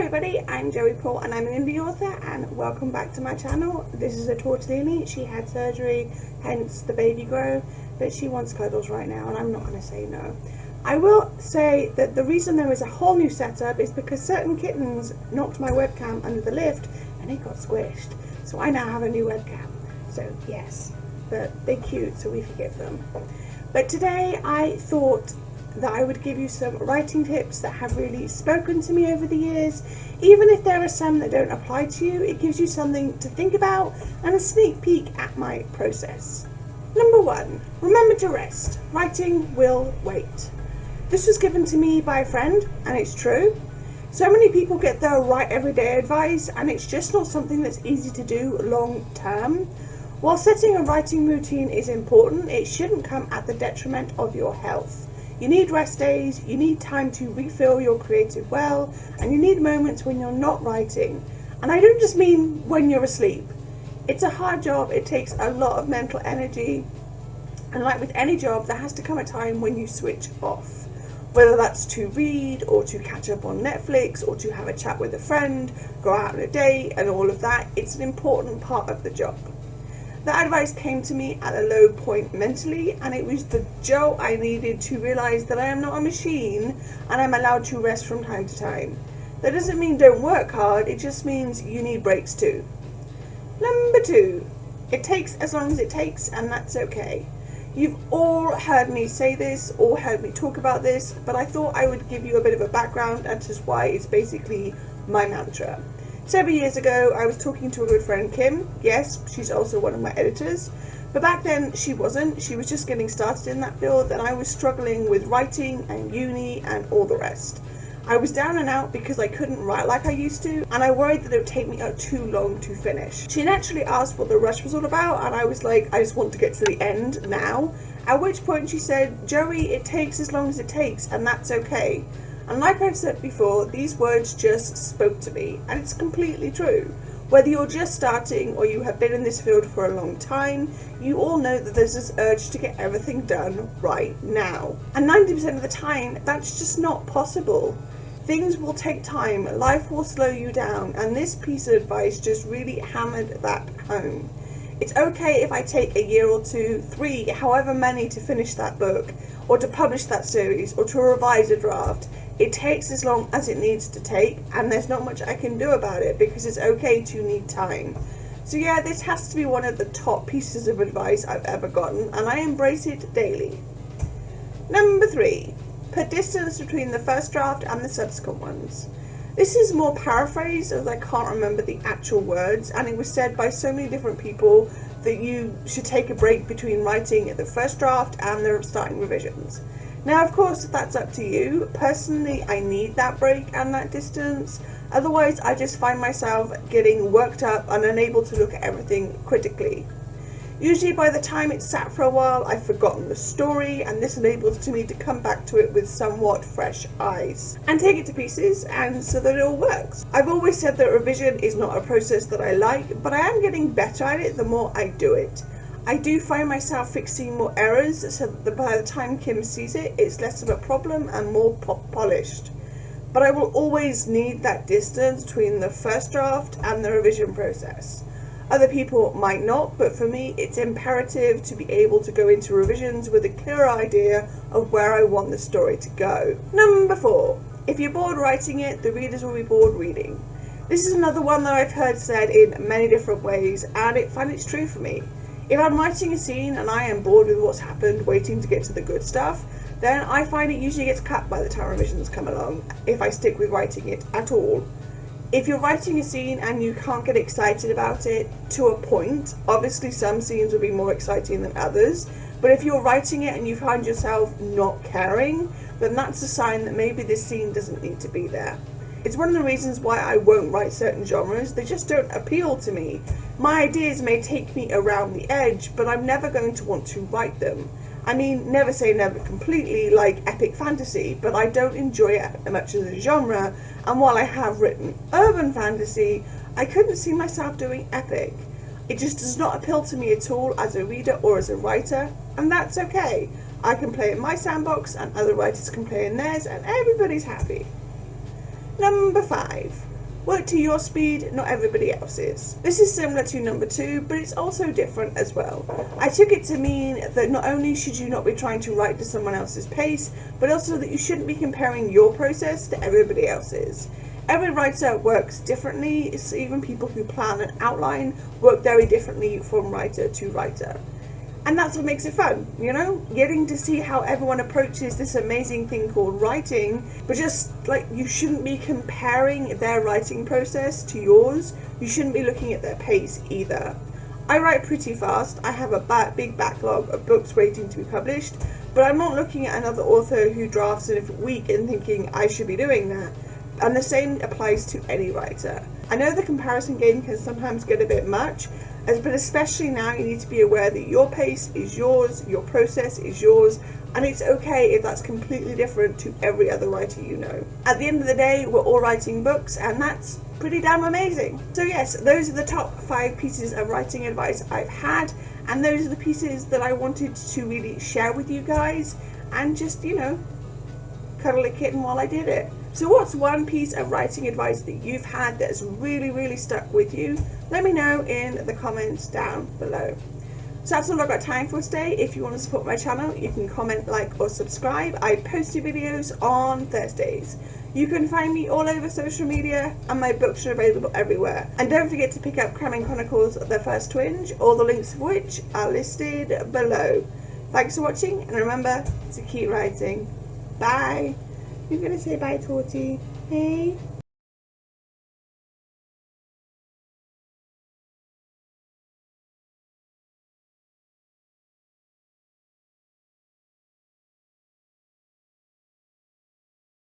everybody, I'm Joey Paul and I'm an indie author, and welcome back to my channel. This is Authortube. She had surgery, hence the baby grow, but she wants cuddles right now and I'm not going to say no. I will say that the reason there is a whole new setup is because certain kittens knocked my webcam under the lift and it got squished. So I now have a new webcam. So yes, but they're cute, so we forgive them. But today I thought that I would give you some writing tips that have really spoken to me over the years. Even if there are some that don't apply to you, it gives you something to think about and a sneak peek at my process. Number 1, remember to rest. Writing will wait. This was given to me by a friend, and it's true. So many people get their write everyday advice, and it's just not something that's easy to do long term. While setting a writing routine is important, it shouldn't come at the detriment of your health. You need rest days, you need time to refill your creative well, and you need moments when you're not writing. And I don't just mean when you're asleep. It's a hard job, it takes a lot of mental energy, and like with any job, there has to come a time when you switch off. Whether that's to read, or to catch up on Netflix, or to have a chat with a friend, go out on a date, and all of that, it's an important part of the job. That advice came to me at a low point mentally, and it was the jolt I needed to realise that I am not a machine and I'm allowed to rest from time to time. That doesn't mean don't work hard, it just means you need breaks too. Number 2, it takes as long as it takes, and that's okay. You've all heard me say this or heard me talk about this, but I thought I would give you a bit of a background as to why it's basically my mantra. Several years ago, I was talking to a good friend, Kim. Yes, she's also one of my editors. But back then, she wasn't. She was just getting started in that field, and I was struggling with writing and uni and all the rest. I was down and out because I couldn't write like I used to, and I worried that it would take me too long to finish. She naturally asked what the rush was all about, and I was like, I just want to get to the end now. At which point she said, Joey, it takes as long as it takes, and that's okay. And like I've said before, these words just spoke to me, and it's completely true. Whether you're just starting or you have been in this field for a long time, you all know that there's this urge to get everything done right now. And 90% of the time, that's just not possible. Things will take time, life will slow you down, and this piece of advice just really hammered that home. It's okay if I take a year or 2, 3, however many to finish that book, or to publish that series, or to revise a draft. It takes as long as it needs to take, and there's not much I can do about it because it's okay to need time. So yeah, this has to be one of the top pieces of advice I've ever gotten, and I embrace it daily. Number 3, put distance between the first draft and the subsequent ones. This is more paraphrased as I can't remember the actual words, and it was said by so many different people that you should take a break between writing the first draft and the starting revisions. Now, of course, that's up to you. Personally, I need that break and that distance. Otherwise, I just find myself getting worked up and unable to look at everything critically. Usually by the time it's sat for a while, I've forgotten the story, and this enables me to come back to it with somewhat fresh eyes and take it to pieces, and so that it all works. I've always said that revision is not a process that I like, but I am getting better at it the more I do it. I do find myself fixing more errors so that by the time Kim sees it, it's less of a problem and more polished. But I will always need that distance between the first draft and the revision process. Other people might not, but for me, it's imperative to be able to go into revisions with a clearer idea of where I want the story to go. Number 4, if you're bored writing it, the readers will be bored reading. This is another one that I've heard said in many different ways, and I find it's true for me. If I'm writing a scene and I am bored with what's happened, waiting to get to the good stuff, then I find it usually gets cut by the time revisions come along, if I stick with writing it at all. If you're writing a scene and you can't get excited about it, to a point, obviously some scenes will be more exciting than others, but if you're writing it and you find yourself not caring, then that's a sign that maybe this scene doesn't need to be there. It's one of the reasons why I won't write certain genres. They just don't appeal to me. My ideas may take me around the edge, but I'm never going to want to write them. I mean, never say never completely, like epic fantasy, but I don't enjoy it much as a genre, and while I have written urban fantasy, I couldn't see myself doing epic. It just does not appeal to me at all as a reader or as a writer, and that's okay. I can play in my sandbox, and other writers can play in theirs, and everybody's happy. Number 5. Work to your speed, not everybody else's. This is similar to number 2, but it's also different as well. I took it to mean that not only should you not be trying to write to someone else's pace, but also that you shouldn't be comparing your process to everybody else's. Every writer works differently, so even people who plan and outline work very differently from writer to writer. And that's what makes it fun, you know? Getting to see how everyone approaches this amazing thing called writing, but just like you shouldn't be comparing their writing process to yours. You shouldn't be looking at their pace either. I write pretty fast. I have a big backlog of books waiting to be published, but I'm not looking at another author who drafts in a week and thinking I should be doing that. And the same applies to any writer. I know the comparison game can sometimes get a bit much, but especially now you need to be aware that your pace is yours, your process is yours, and it's okay if that's completely different to every other writer you know. At the end of the day, we're all writing books, and that's pretty damn amazing. So yes, those are the top 5 pieces of writing advice I've had, and those are the pieces that I wanted to really share with you guys, and just, you know, cuddle a kitten while I did it. So what's one piece of writing advice that you've had that's really stuck with you? Let me know in the comments down below. So that's all I've got time for today. If you want to support my channel, you can comment, like, or subscribe. I post new videos on Thursdays. You can find me all over social media, and my books are available everywhere. And don't forget to pick up Cramming Chronicles: The First Twinge, all the links of which are listed below. Thanks for watching, and remember to keep writing. Bye. You're gonna say bye, Torty. Hey?